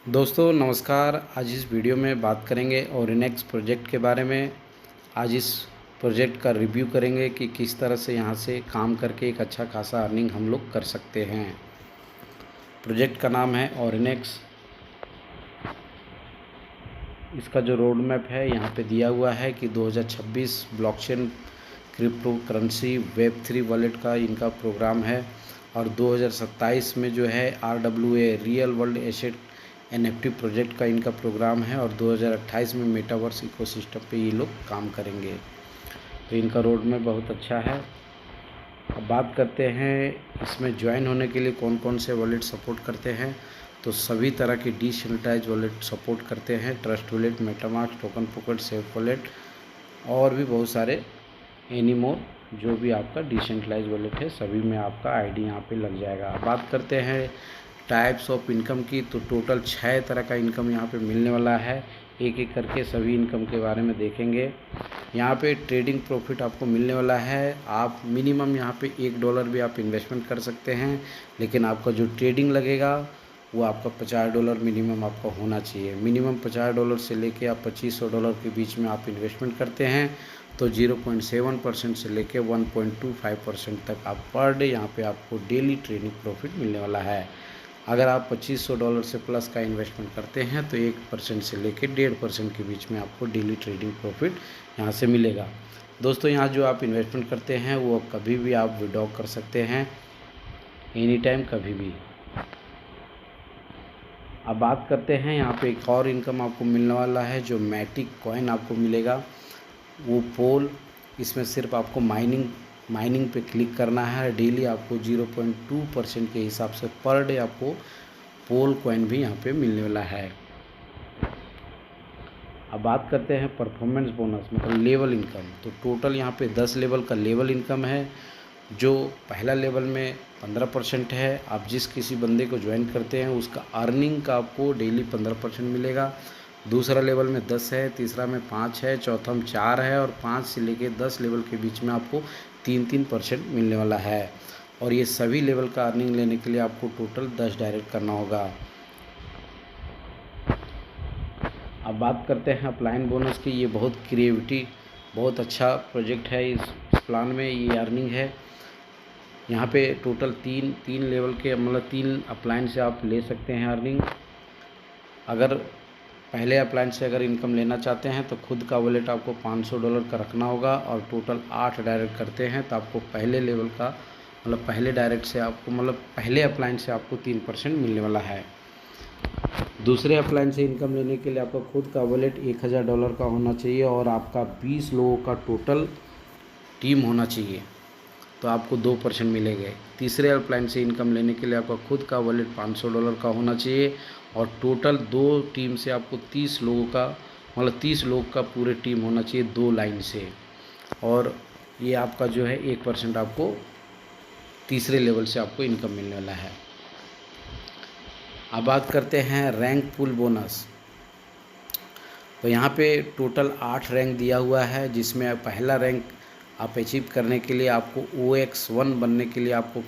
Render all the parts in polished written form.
दोस्तों नमस्कार। आज इस वीडियो में बात करेंगे ओरिनेक्स प्रोजेक्ट के बारे में। आज इस प्रोजेक्ट का रिव्यू करेंगे कि किस तरह से यहाँ से काम करके एक अच्छा खासा अर्निंग हम लोग कर सकते हैं। प्रोजेक्ट का नाम है ओरिनेक्स। इसका जो रोड मैप है यहाँ पे दिया हुआ है कि 2026 blockchain crypto currency Web3 wallet का इनका प्रोग्राम है और 2027 में जो है RWA real world asset NFT project का इनका प्रोग्राम है और 2028 में मेटावर्स इकोसिस्टम पे ये लोग काम करेंगे। तो इनका रोड मैप बहुत अच्छा है। अब बात करते हैं इसमें ज्वाइन होने के लिए कौन कौन से वॉलेट सपोर्ट करते हैं। तो सभी तरह के डिसेंट्रलाइज वॉलेट सपोर्ट करते हैं, trust wallet, MetaMask, token pocket, safe wallet और भी बहुत सारे एनी मोर जो भी आपका डिसेंट्रलाइज वॉलेट है सभी में आपका आईडी यहाँ पे लग जाएगा। बात करते हैं टाइप्स ऑफ इनकम की, तो टोटल 6 तरह का इनकम यहाँ पे मिलने वाला है। एक एक करके सभी इनकम के बारे में देखेंगे। यहाँ पे ट्रेडिंग प्रॉफिट आपको मिलने वाला है। आप मिनिमम यहाँ पे $1 भी आप इन्वेस्टमेंट कर सकते हैं, लेकिन आपका जो ट्रेडिंग लगेगा वो आपका $50 मिनिमम आपका होना चाहिए। मिनिमम $50 से लेके आप $2500 के बीच में आप इन्वेस्टमेंट करते हैं तो 0.7% से लेके 1.25% तक आप पर डे यहाँ पे आपको डेली ट्रेडिंग प्रॉफिट मिलने वाला है। अगर आप $2500 से प्लस का इन्वेस्टमेंट करते हैं तो 1% से लेके 1.5% के बीच में आपको डेली ट्रेडिंग प्रॉफिट यहाँ से मिलेगा। दोस्तों यहाँ जो आप इन्वेस्टमेंट करते हैं वो कभी भी आप विड्रॉ कर सकते हैं, एनी टाइम, कभी भी। अब बात करते हैं यहाँ पे एक और इनकम आपको मिलने वाला है जो मैटिक कॉइन आपको मिलेगा। वो पोल, इसमें सिर्फ आपको माइनिंग पे क्लिक करना है। डेली आपको 0.2% के हिसाब से पर डे आपको पोल कॉइन भी यहाँ पे मिलने वाला है। अब बात करते हैं परफॉर्मेंस बोनस मतलब लेवल इनकम। तो टोटल यहाँ पे 10 लेवल का लेवल इनकम है। जो पहला लेवल में 15% है। आप जिस किसी बंदे को ज्वाइन करते हैं उसका अर्निंग का आपको डेली 15% मिलेगा। दूसरा लेवल में 10 है, तीसरा में 5 है, चौथा में 4 है और 5 से लेके 10 लेवल के बीच में आपको 3% मिलने वाला है। और ये सभी लेवल का अर्निंग लेने के लिए आपको टोटल 10 डायरेक्ट करना होगा। अब बात करते हैं अपलाइन बोनस की। ये बहुत अच्छा प्रोजेक्ट है। इस प्लान में ये अर्निंग है। यहाँ पे टोटल तीन लेवल के मतलब 3 अपलाइन से आप ले सकते हैं अर्निंग। अगर पहले अपलाइन से अगर इनकम लेना चाहते हैं तो खुद का वॉलेट आपको $500 का रखना होगा और टोटल 8 डायरेक्ट करते हैं तो आपको पहले लेवल का मतलब पहले डायरेक्ट से आपको मतलब पहले अपलाइन से आपको 3% मिलने वाला है। दूसरे अपलाइन से इनकम लेने के लिए आपका खुद का वॉलेट $1000 का होना चाहिए और आपका 20 लोगों का टोटल टीम होना चाहिए तो आपको 2% मिलेंगे। तीसरे अपलाइन से इनकम लेने के लिए आपका खुद का वॉलेट $500 का होना चाहिए और टोटल 2 टीम से आपको 30 लोगों का मतलब 30 लोग का पूरे टीम होना चाहिए 2 लाइन से। और ये आपका जो है 1% आपको तीसरे लेवल से आपको इनकम मिलने वाला है। अब बात करते हैं रैंक पुल बोनस। तो यहाँ पे टोटल 8 रैंक दिया हुआ है, जिसमें पहला रैंक आप अचीव करने के लिए आपको OX1 बनने के लिए आपको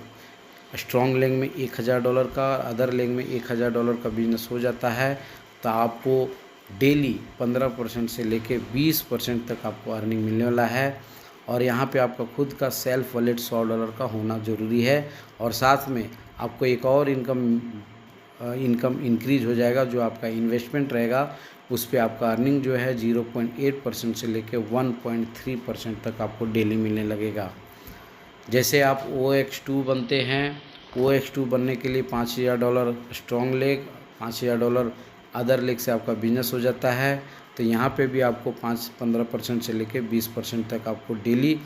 स्ट्रॉन्ग लेंग में $1000 का और अदर लेंग में $1000 का बिजनेस हो जाता है तो आपको डेली 15% से लेके 20% तक आपको अर्निंग मिलने वाला है। और यहाँ पे आपका खुद का सेल्फ वॉलेट $100 का होना ज़रूरी है और साथ में आपको एक और इनकम इंक्रीज हो जाएगा। जो आपका इन्वेस्टमेंट रहेगा उस पर आपका अर्निंग जो है 0.8% से लेके 1.3% तक आपको डेली मिलने लगेगा। जैसे आप OX2 बनते हैं, OX2 बनने के लिए $5000 स्ट्रॉन्ग लेग, $5000 अदर लेग से आपका बिजनेस हो जाता है। तो यहाँ पे भी आपको 15% से लेके 20% तक आपको डेली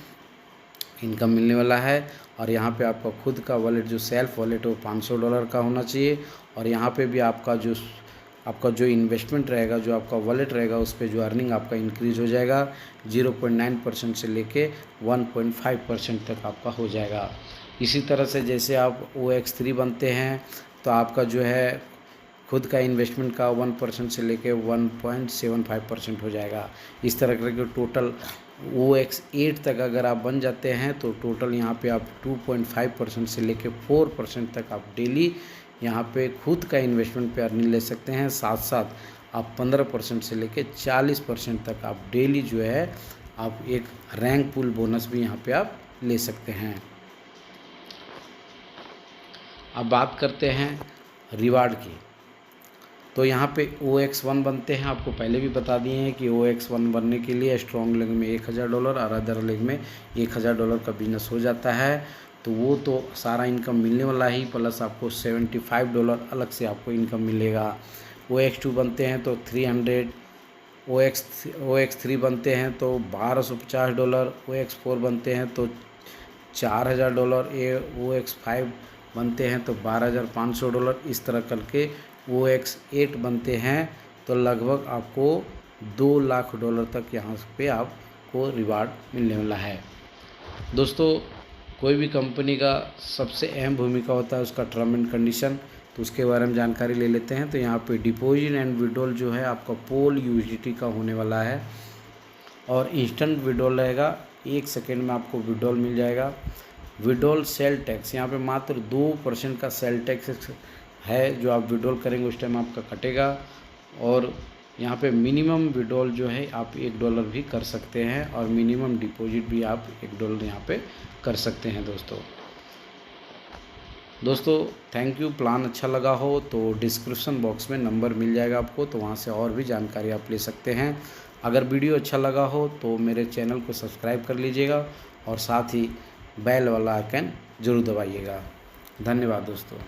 इनकम मिलने वाला है। और यहाँ पे आपका खुद का वॉलेट जो सेल्फ वॉलेट है वो $500 का होना चाहिए और यहाँ पे भी आपका जो इन्वेस्टमेंट रहेगा, जो आपका वॉलेट रहेगा, उस पर जो अर्निंग आपका इंक्रीज़ हो जाएगा 0.9% से लेके 1.5% तक आपका हो जाएगा। इसी तरह से जैसे आप OX3 बनते हैं तो आपका जो है खुद का इन्वेस्टमेंट का 1% से लेके 1.75% हो जाएगा। इस तरह करके टोटल OX8 तक अगर आप बन जाते हैं तो टोटल यहाँ पे आप 2.5% से लेके 4% तक आप डेली यहाँ पे खुद का इन्वेस्टमेंट पे अर्निंग ले सकते हैं। साथ साथ आप 15% से लेके 40% तक आप डेली जो है आप एक रैंक पूल बोनस भी यहाँ पे आप ले सकते हैं। अब बात करते हैं रिवार्ड की। तो यहाँ पे OX1 बनते हैं, आपको पहले भी बता दिए हैं कि OX1 बनने के लिए स्ट्रॉन्ग लेग में $1000 और अदर लेग में $1000 का बिजनेस हो जाता है। तो वो तो सारा इनकम मिलने वाला ही, प्लस आपको $75 अलग से आपको इनकम मिलेगा। OX2 बनते हैं तो 300, OX3 बनते हैं तो $1250, OX4 बनते हैं तो $4000, OX5 बनते हैं तो $12500। इस तरह करके OX8 बनते हैं तो लगभग आपको $2 लाख तक यहाँ पे आपको रिवार्ड मिलने वाला है। दोस्तों, कोई भी कंपनी का सबसे अहम भूमिका होता है उसका टर्म एंड कंडीशन, तो उसके बारे में जानकारी ले लेते हैं। तो यहाँ पे डिपॉजिट एंड विड्रॉल जो है आपका पोल USDT का होने वाला है और इंस्टेंट विड्रॉल रहेगा, 1 सेकेंड में आपको विड्रॉल मिल जाएगा। विड्रॉल सेल टैक्स, यहाँ पे मात्र 2% का सेल टैक्स है जो आप विड्रॉल करेंगे उस टाइम आपका कटेगा। और यहाँ पे मिनिमम विड्रॉल जो है आप $1 भी कर सकते हैं और मिनिमम डिपॉजिट भी आप $1 यहाँ पे कर सकते हैं। दोस्तों थैंक यू। प्लान अच्छा लगा हो तो डिस्क्रिप्शन बॉक्स में नंबर मिल जाएगा आपको, तो वहाँ से और भी जानकारी आप ले सकते हैं। अगर वीडियो अच्छा लगा हो तो मेरे चैनल को सब्सक्राइब कर लीजिएगा और साथ ही बेल वाला आइकन ज़रूर दबाइएगा। धन्यवाद दोस्तों।